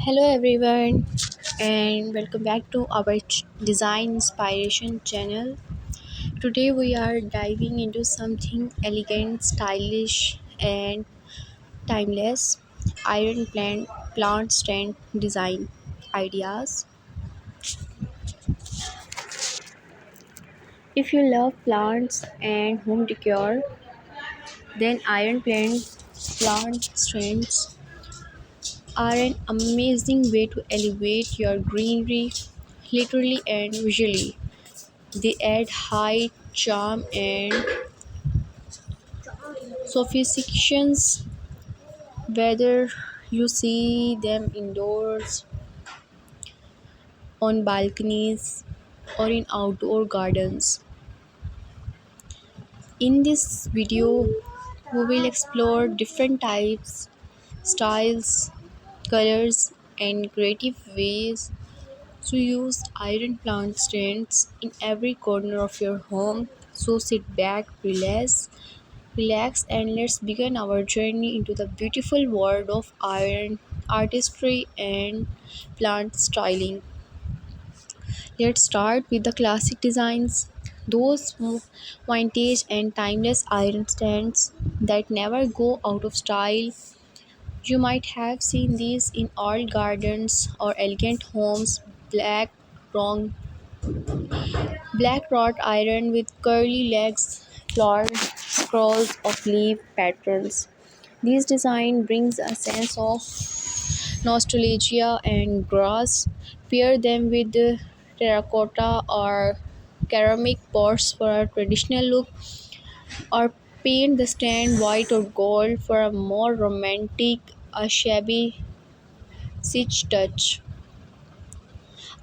Hello everyone and welcome back to our design inspiration channel. Today we are diving into something elegant, stylish and timeless iron plant stand design ideas. If you love plants and home decor, then plant stands are an amazing way to elevate your greenery literally and visually. They add height, charm, and sophistications whether you see them indoors, on balconies, or in outdoor gardens. In this video, we will explore different types, styles, colors, and creative ways to use iron plant stands in every corner of your home. So sit back, relax and let's begin our journey into the beautiful world of iron artistry and plant styling. Let's start with the classic designs, those vintage and timeless iron stands that never go out of style. You might have seen these in old gardens or elegant homes, wrong black wrought iron with curly legs, floral scrolls of leaf patterns. This design brings a sense of nostalgia and grass. Pair them with terracotta or ceramic pots for a traditional look, or paint the stand white or gold for a more romantic, a shabby chic touch.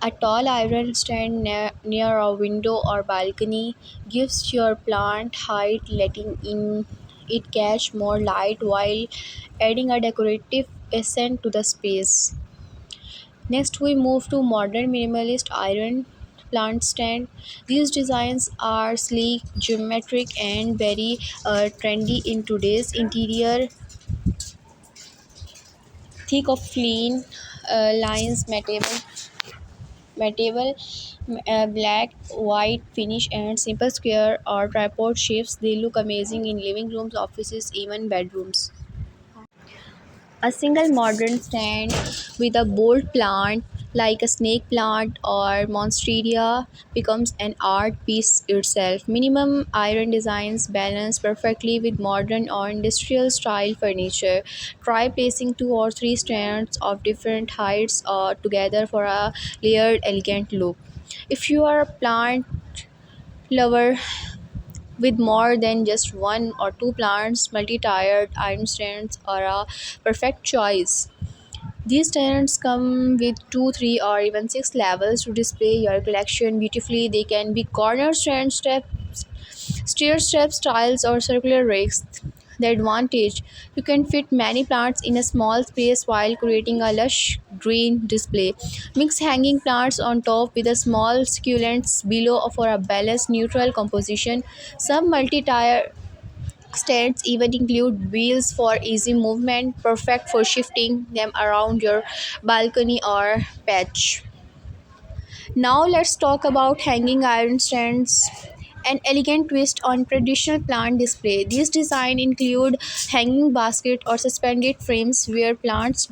A tall iron stand near a window or balcony gives your plant height, letting in it catch more light while adding a decorative accent to the space. Next, we move to modern minimalist iron plant stand. These designs are sleek, geometric, and very trendy in today's interior. Thick of clean lines, black, white finish, and simple square or tripod shapes. They look amazing in living rooms, offices, even bedrooms. A single modern stand with a bold plant like a snake plant or monstera becomes an art piece itself. Minimum iron designs balance perfectly with modern or industrial style furniture. Try placing two or three stands of different heights together for a layered, elegant look. If you are a plant lover with more than just one or two plants, multi-tiered iron stands are a perfect choice. These stands come with 2, 3, or even 6 levels to display your collection beautifully. They can be corner stair steps, tiles, or circular rakes. The advantage: you can fit many plants in a small space while creating a lush green display. Mix hanging plants on top with a small succulents below for a balanced neutral composition. Some multi-tier stands even include wheels for easy movement, perfect for shifting them around your balcony or patch. Now let's talk about hanging iron stands, an elegant twist on traditional plant display. These designs include hanging basket or suspended frames where plants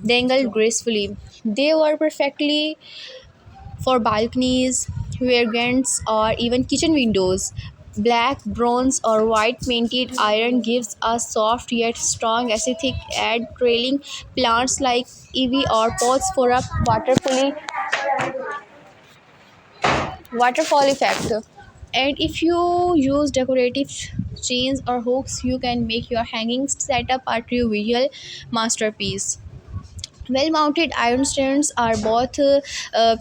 dangle gracefully. They were perfectly for balconies, veranda, or even kitchen windows. Black, bronze, or white painted iron gives a soft yet strong aesthetic. Add trailing plants like ivy or pots for a waterfall effect. And if you use decorative chains or hooks, you can make your hanging setup a true visual masterpiece. Well mounted iron stands are both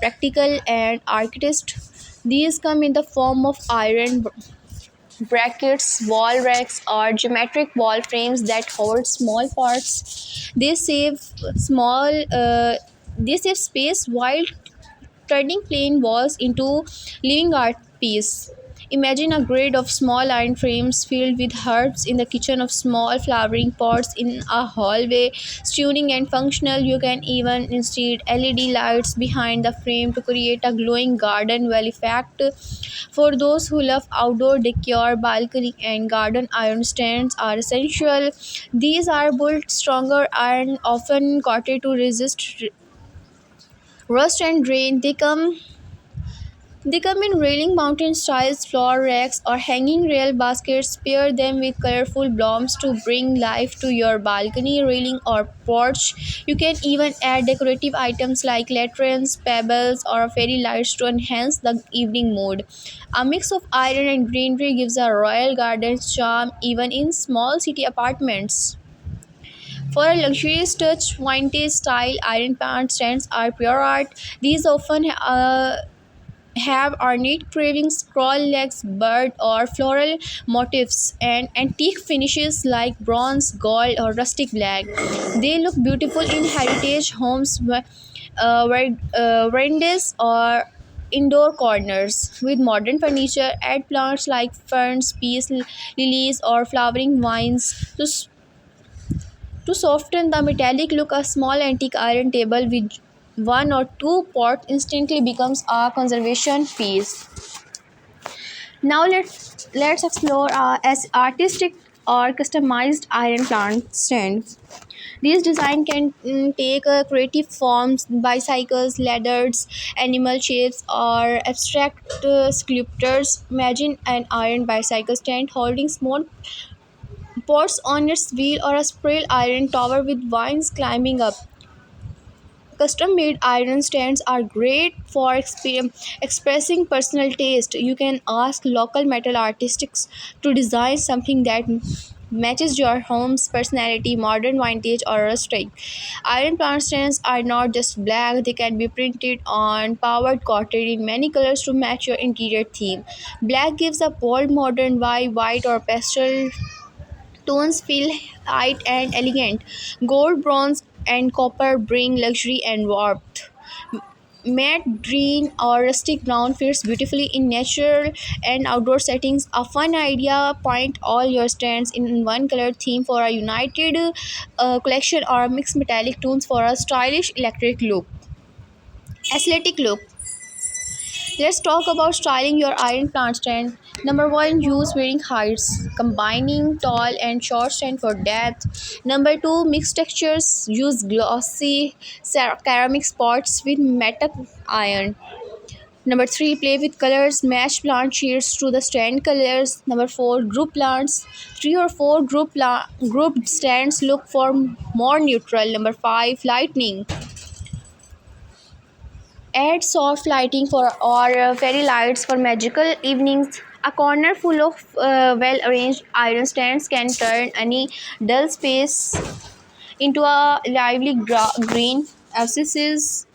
practical and architect. These come in the form of iron brackets, wall racks, or geometric wall frames that hold small parts. Small. They save space while turning plain walls into living art piece. Imagine a grid of small iron frames filled with herbs in the kitchen of small flowering pots in a hallway, stunning and functional. You can even install LED lights behind the frame to create a glowing garden well effect. For those who love outdoor decor, balcony and garden iron stands are essential. These are built stronger and often coated to resist rust and rain. They come in railing mountain styles, floor racks, or hanging rail baskets. Pair them with colorful blooms to bring life to your balcony, railing, or porch. You can even add decorative items like lanterns, pebbles, or fairy lights to enhance the evening mood. A mix of iron and greenery gives a royal garden's charm even in small city apartments. For a luxurious touch, vintage style iron plant stands are pure art. These often have ornate carvings, scroll legs, bird or floral motifs, and antique finishes like bronze, gold, or rustic black. They look beautiful in heritage homes, verandas, or indoor corners. With modern furniture, add plants like ferns, peace lilies, or flowering vines to soften the metallic look. A small antique iron table with one or two pots instantly becomes a conservation piece. Now let's explore as artistic or customized iron plant stands. These design can take creative forms, bicycles, ladders, animal shapes, or abstract sculptures. Imagine an iron bicycle stand holding small pots on its wheel, or a spiral iron tower with vines climbing up. Custom made iron stands are great for expressing personal taste. You can ask local metal artists to design something that matches your home's personality, modern, vintage, or rustic. Iron plant stands are not just black, they can be printed on, powered, coated in many colors to match your interior theme. Black gives a bold modern vibe, white or pastel tones feel light and elegant. Gold, bronze, and copper bring luxury and warmth. Matte green or rustic brown fits beautifully in natural and outdoor settings. A fun idea: point all your stands in one color theme for a united collection, or mix metallic tones for a stylish electric look. Aesthetic look. Let's talk about styling your iron plant stand. Number one, use varying heights, combining tall and short stand for depth. Number two, mix textures. Use glossy ceramic spots with matte iron. Number three, play with colors. Match plant shades to the stand colors. Number four, group plants. Three or four grouped stands look for more neutral. Number five, lightning. Add soft lighting for or fairy lights for magical evenings. A corner full of well-arranged iron stands can turn any dull space into a lively green abscesses.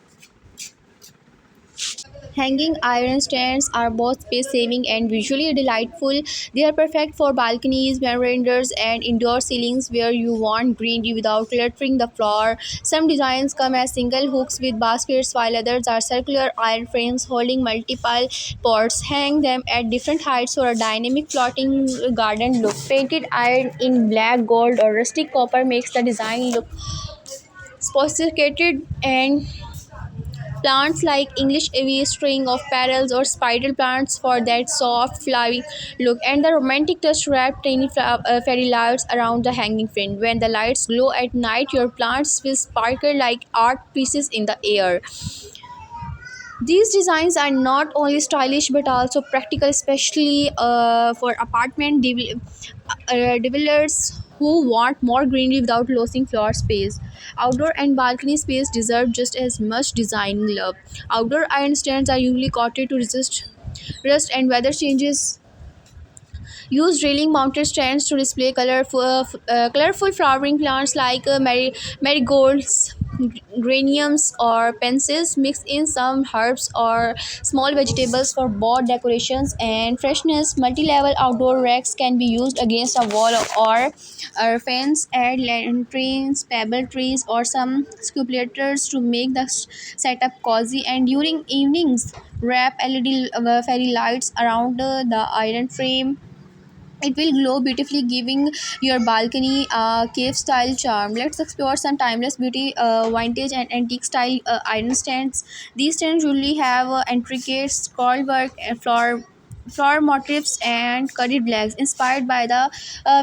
Hanging iron stands are both space saving and visually delightful. They are perfect for balconies, verandas, and indoor ceilings where you want greenery without cluttering the floor. Some designs come as single hooks with baskets, while others are circular iron frames holding multiple pots. Hang them at different heights for a dynamic floating garden look. Painted iron in black, gold, or rustic copper makes the design look sophisticated, and plants like English ivy, string of petals, or spiral plants for that soft, flowery look, and the romantic touch wrap tiny fairy lights around the hanging frame. When the lights glow at night, your plants will sparkle like art pieces in the air. These designs are not only stylish but also practical, especially for developers who want more greenery without losing floor space. Outdoor and balcony space deserve just as much design love. Outdoor iron stands are usually coated to resist rust and weather changes. Use railing mounted stands to display colorful flowering plants like marigolds, geraniums or pencils. Mix in some herbs or small vegetables for both decorations and freshness. Multi-level outdoor racks can be used against a wall or a fence. Add lanterns, pebble trees, or some sculptures to make the setup cozy. And during evenings, wrap LED fairy lights around the iron frame. It will glow beautifully, giving your balcony a cave style charm. Let's explore some timeless beauty, vintage and antique style iron stands. These stands usually have intricate scroll work and flower motifs and curried blacks inspired by the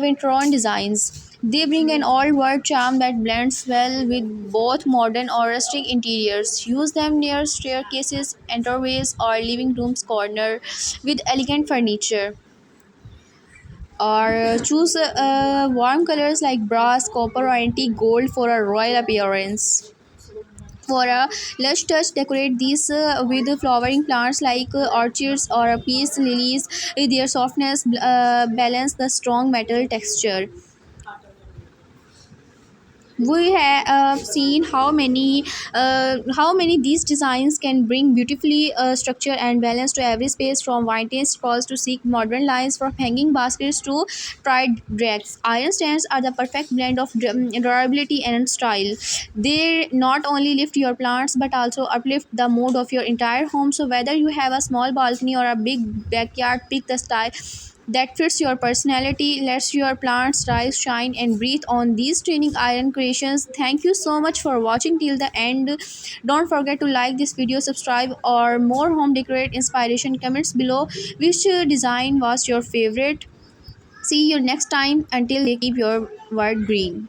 Victorian designs. They bring an old world charm that blends well with both modern or rustic interiors. Use them near staircases, entryways, or living rooms corner with elegant furniture, or choose warm colors like brass, copper, or antique gold for a royal appearance. For a lush touch, decorate these with flowering plants like orchids or peace lilies. Their softness balance the strong metal texture. We have seen how many these designs can bring beautifully structure and balance to every space, from vintage scrolls to seek modern lines, from hanging baskets to tried racks. Iron stands are the perfect blend of durability and style. They not only lift your plants but also uplift the mood of your entire home. So whether you have a small balcony or a big backyard, pick the style that fits your personality. Lets your plants rise, shine, and breathe on these training iron creations. Thank you so much for watching till the end. Don't forget to like this video, subscribe, or more home decorate inspiration. Comments below which design was your favorite. See you next time. Until they keep your word green.